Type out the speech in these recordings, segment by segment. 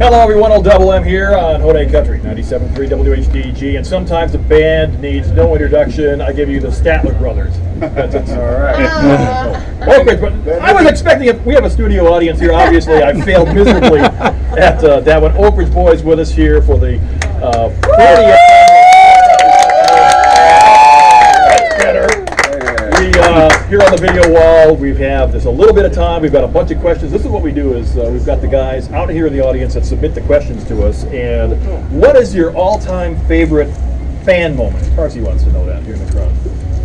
Hello everyone, Old Double M here on Hodag Country, 97.3 WHDG, and sometimes the band needs no introduction. I give you the Statler Brothers. That's it. All right. Okay, but I was expecting it. We have a studio audience here. Obviously, I failed miserably at that one. Oak Ridge Boys with us here for the 40th. Here on the video wall, there's a little bit of time. We've got a bunch of questions. This is what we do is we've got the guys out here in the audience that submit the questions to us. And what is your all-time favorite fan moment? Tarsi wants to know that here in the crowd.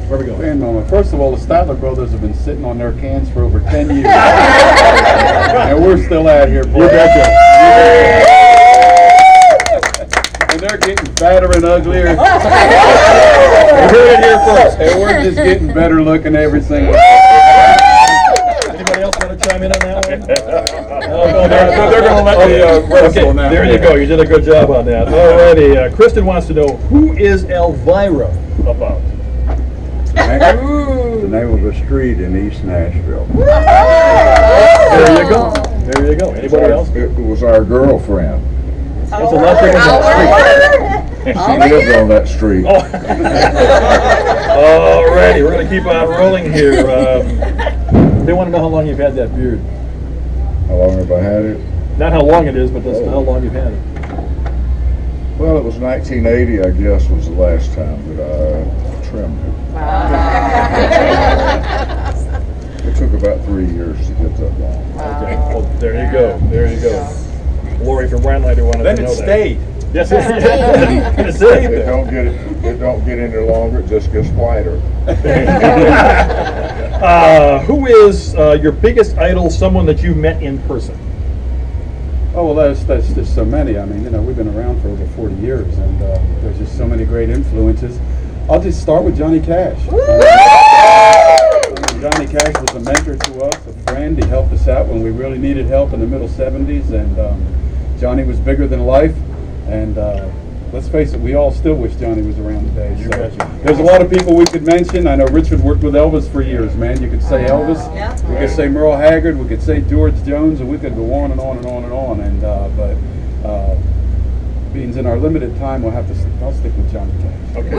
Where are we going? Fan moment. First of all, the Statler Brothers have been sitting on their cans for over 10 years. And we're still out here playing. And they're getting fatter and uglier. You heard it here first. And we're just getting better looking every single day. Anybody else want to chime in on that one? They're going to let me wrestle now. There you go. You did a good job on that. Alrighty. Kristen wants to know, who is Elvira about? The name of a street in East Nashville. There you go. There you go. Anybody else? It was our girlfriend. It's a lot different than She lived on that street. Alrighty, we're going to keep on rolling here. They want to know how long you've had that beard. How long have I had it? Not how long it is, but just how long you've had it. Well, it was 1980, I guess, was the last time that I trimmed it. It took about 3 years to get that long. Okay, well, there you go. There you go. Lori from Rhinelander wanted to know that. Then it stayed. Yes, it stayed. It don't get any longer, it just gets whiter. Who is your biggest idol, someone that you've met in person? Oh, well, that's just so many. I mean, you know, we've been around for over 40 years, and there's just so many great influences. I'll just start with Johnny Cash. Johnny Cash was a mentor to us, a friend. He helped us out when we really needed help in the middle 70s, and Johnny was bigger than life. And let's face it, we all still wish Johnny was around today. So there's a lot of people we could mention. I know Richard worked with Elvis for years, man. You could say Elvis, we could say Merle Haggard, we could say George Jones, and we could go on and on and on and on. And but being in our limited time, I'll stick with Johnny Cash. Okay.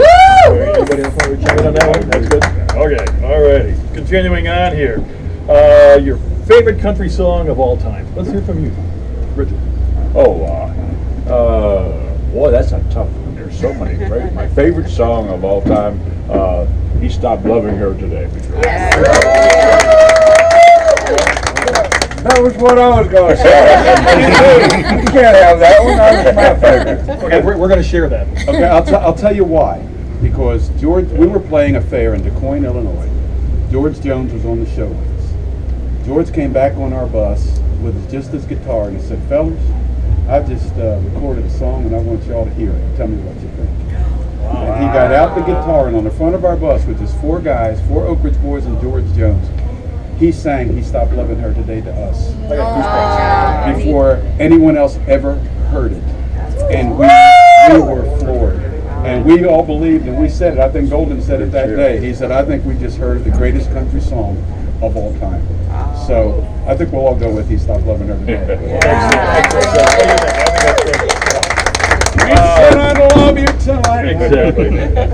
Anybody else want to chime in on that one? That's good. Okay. All righty. Continuing on here. Your favorite country song of all time. Let's hear from you, Richard. Boy, that's a tough one. There's so many great. My favorite song of all time, He Stopped Loving Her Today. That was what I was going to say. You can't have that one. That was my favorite. Okay, we're going to share that. Okay, I'll tell you why. Because we were playing a fair in DuQuoin, Illinois. George Jones was on the show with us. George came back on our bus with just his guitar and he said, "Fellas, I just recorded a song and I want y'all to hear it. Tell me what you think." Wow. And he got out the guitar and on the front of our bus with just 4 guys, 4 Oak Ridge Boys and George Jones, he sang "He Stopped Loving Her Today" to us before anyone else ever heard it. And we were floored. And we all believed, and we said it. I think Golden said it that day. He said, "I think we just heard the greatest country song of all time." So I think we'll all go with "He Stopped Loving Her Today." I love you tonight. Exactly.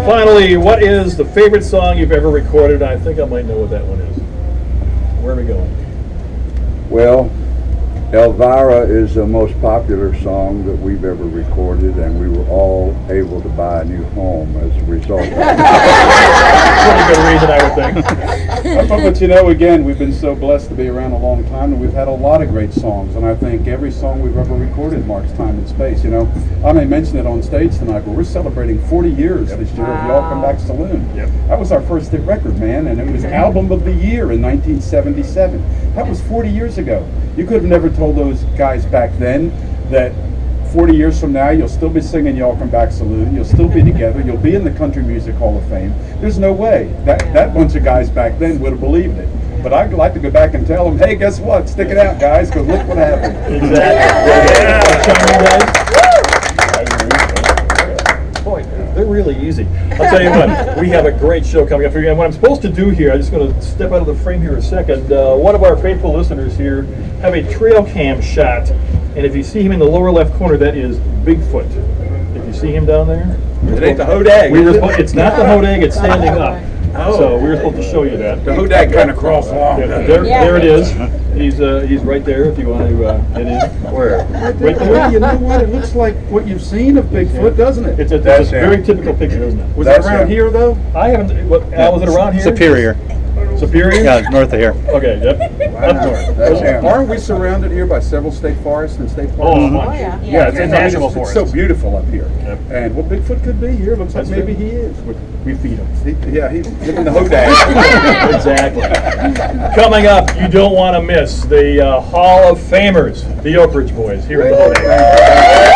Finally, what is the favorite song you've ever recorded? I think I might know what that one is. Where are we going? Well, Elvira is the most popular song that we've ever recorded, and we were all able to buy a new home as a result of that. Pretty good reason, I would think. But you know, again, we've been so blessed to be around a long time, and we've had a lot of great songs. And I think every song we've ever recorded marks time and space. You know, I may mention it on stage tonight, but we're celebrating 40 years this year of Y'all Come Back Saloon. Yep. That was our first hit record, man, and it was Album of the Year in 1977. That was 40 years ago. You could have never told those guys back then that 40 years from now you'll still be singing Y'all Come Back Saloon, you'll still be together, you'll be in the Country Music Hall of Fame. There's no way that bunch of guys back then would have believed it. But I'd like to go back and tell them, hey, guess what? Stick it out, guys, because look what happened. Boy, they're really easy. I'll tell you what, we have a great show coming up for you. And what I'm supposed to do here, I'm just going to step out of the frame here a second. One of our faithful listeners here have a trail cam shot And if you see him in the lower left corner, that is Bigfoot. If you see him down there, It ain't the Hodag. it's not the Hodag, it's standing up. Oh. So we were supposed to show you that. The Hodag kind of crossed along. Yeah, doesn't there, it? there it is. He's right there if you want to get in. Where? Right there. You know what? It looks like what you've seen of Bigfoot, doesn't it? It's a That's very him. typical picture, isn't it? Was it That's around him. here though? I haven't. What, Al, was it around here? Superior. Superior? Yeah, north of here. Okay. Yep. Up north. That's him. Aren't we surrounded here by several state forests and state parks? Oh, Oh, much. yeah. Yeah, it's a I mean, national it's forest. so beautiful up here. Yep. And what Bigfoot could be here looks like That's maybe it. he is. We feed him. He's living the Hodag. Exactly. Coming up, you don't want to miss the Hall of Famers, the Oak Ridge Boys, here at the Hodag.